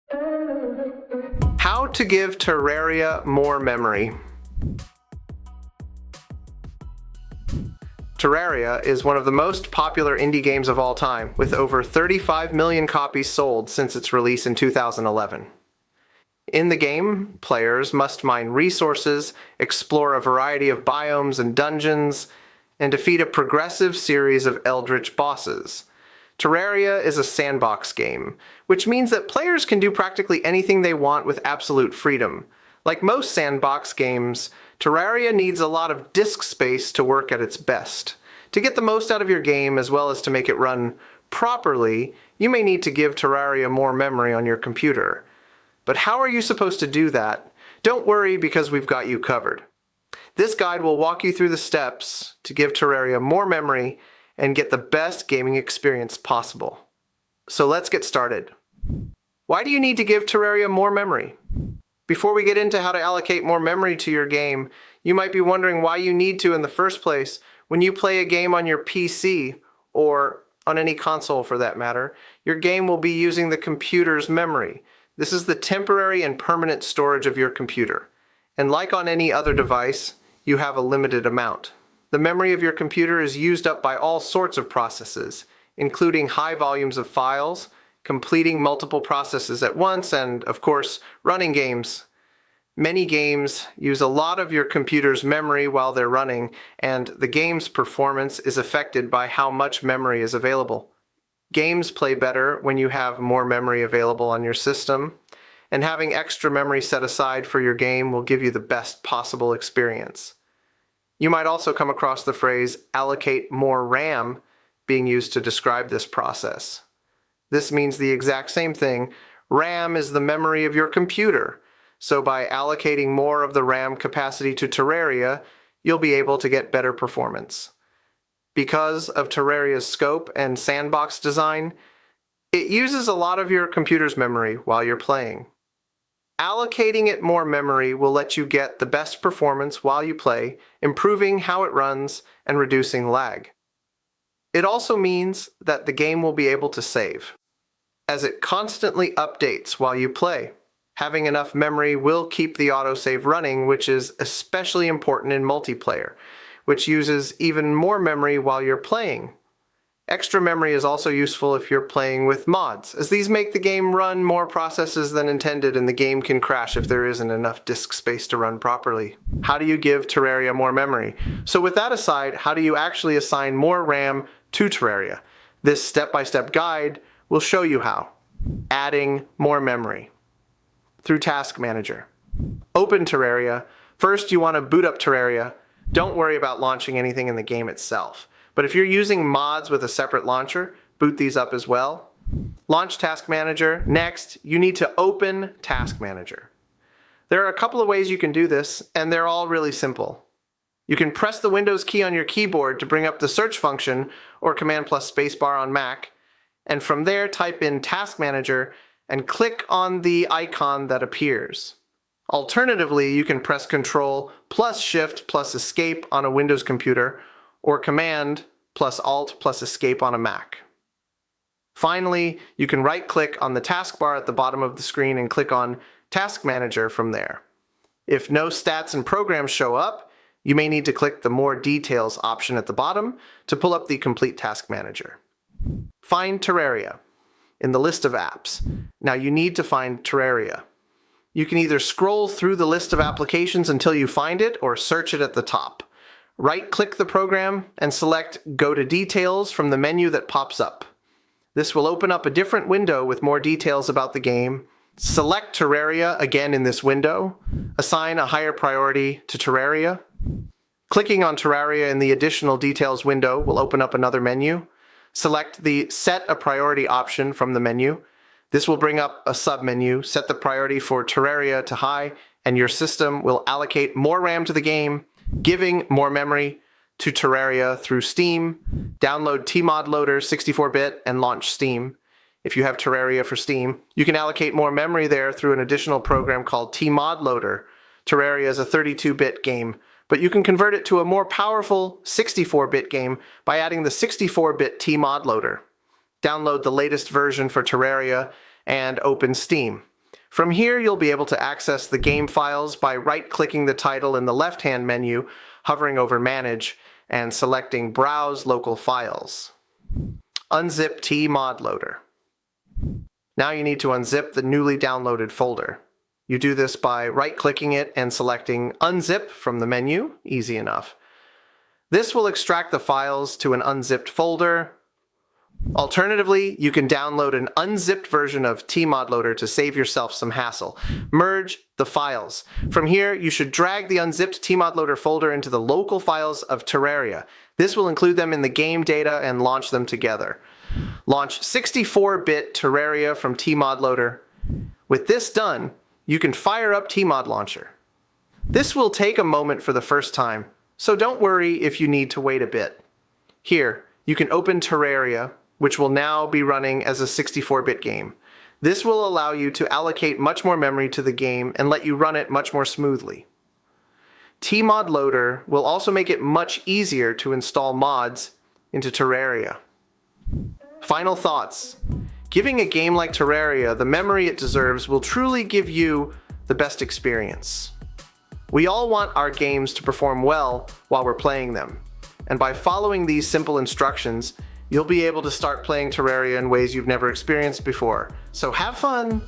How to give Terraria more memory. Terraria is one of the most popular indie games of all time, with over 35 million copies sold since its release in 2011. In the game, players must mine resources, explore a variety of biomes and dungeons, and defeat a progressive series of eldritch bosses. Terraria is a sandbox game, which means that players can do practically anything they want with absolute freedom. Like most sandbox games, Terraria needs a lot of disk space to work at its best. To get the most out of your game, as well as to make it run properly, you may need to give Terraria more memory on your computer. But how are you supposed to do that? Don't worry, because we've got you covered. This guide will walk you through the steps to give Terraria more memory and get the best gaming experience possible. So let's get started. Why do you need to give Terraria more memory? Before we get into how to allocate more memory to your game, you might be wondering why you need to in the first place. When you play a game on your PC, or on any console for that matter, your game will be using the computer's memory. This is the temporary and permanent storage of your computer. And like on any other device, you have a limited amount. The memory of your computer is used up by all sorts of processes, including high volumes of files, completing multiple processes at once, and, of course, running games. Many games use a lot of your computer's memory while they're running, and the game's performance is affected by how much memory is available. Games play better when you have more memory available on your system, and having extra memory set aside for your game will give you the best possible experience. You might also come across the phrase allocate more RAM being used to describe this process. This means the exact same thing. RAM is the memory of your computer, so by allocating more of the RAM capacity to Terraria, you'll be able to get better performance. Because of Terraria's scope and sandbox design, it uses a lot of your computer's memory while you're playing. Allocating it more memory will let you get the best performance while you play, improving how it runs and reducing lag. It also means that the game will be able to save, as it constantly updates while you play. Having enough memory will keep the autosave running, which is especially important in multiplayer, which uses even more memory while you're playing. Extra memory is also useful if you're playing with mods, as these make the game run more processes than intended, and the game can crash if there isn't enough disk space to run properly. How do you give Terraria more memory? So with that aside, how do you actually assign more RAM to Terraria? This step-by-step guide will show you how. Adding more memory through Task Manager. Open Terraria. First, you want to boot up Terraria. Don't worry about launching anything in the game itself. But if you're using mods with a separate launcher, boot these up as well. Launch Task Manager. Next, you need to open Task Manager. There are a couple of ways you can do this, and they're all really simple. You can press the Windows key on your keyboard to bring up the search function, or Command plus Spacebar on Mac, and from there type in Task Manager and click on the icon that appears. Alternatively, you can press Ctrl plus Shift plus Escape on a Windows computer, or Command plus Alt plus Escape on a Mac. Finally, you can right-click on the taskbar at the bottom of the screen and click on Task Manager from there. If no stats and programs show up, you may need to click the More Details option at the bottom to pull up the complete Task Manager. Find Terraria in the list of apps. Now you need to find Terraria. You can either scroll through the list of applications until you find it, or search it at the top. Right-click the program and select Go to Details from the menu that pops up. This will open up a different window with more details about the game. Select Terraria again in this window. Assign a higher priority to Terraria. Clicking on Terraria in the Additional Details window will open up another menu. Select the Set a Priority option from the menu. This will bring up a submenu. Set the priority for Terraria to high, and your system will allocate more RAM to the game, giving more memory to Terraria through Steam. Download Tmod Loader 64-bit and launch Steam. If you have Terraria for Steam, you can allocate more memory there through an additional program called Tmod Loader. Terraria is a 32-bit game, but you can convert it to a more powerful 64-bit game by adding the 64-bit Tmod Loader. Download the latest version for Terraria and open Steam. From here, you'll be able to access the game files by right-clicking the title in the left-hand menu, hovering over Manage, and selecting Browse Local Files. Unzip Tmod Loader. Now you need to unzip the newly downloaded folder. You do this by right-clicking it and selecting Unzip from the menu, easy enough. This will extract the files to an unzipped folder. Alternatively, you can download an unzipped version of Tmod Loader to save yourself some hassle. Merge the files. From here, you should drag the unzipped Tmod Loader folder into the local files of Terraria. This will include them in the game data and launch them together. Launch 64-bit Terraria from Tmod Loader. With this done, you can fire up Tmod Launcher. This will take a moment for the first time, so don't worry if you need to wait a bit. Here, you can open Terraria, which will now be running as a 64-bit game. This will allow you to allocate much more memory to the game and let you run it much more smoothly. Tmod Loader will also make it much easier to install mods into Terraria. Final thoughts. Giving a game like Terraria the memory it deserves will truly give you the best experience. We all want our games to perform well while we're playing them, and by following these simple instructions, you'll be able to start playing Terraria in ways you've never experienced before. So have fun!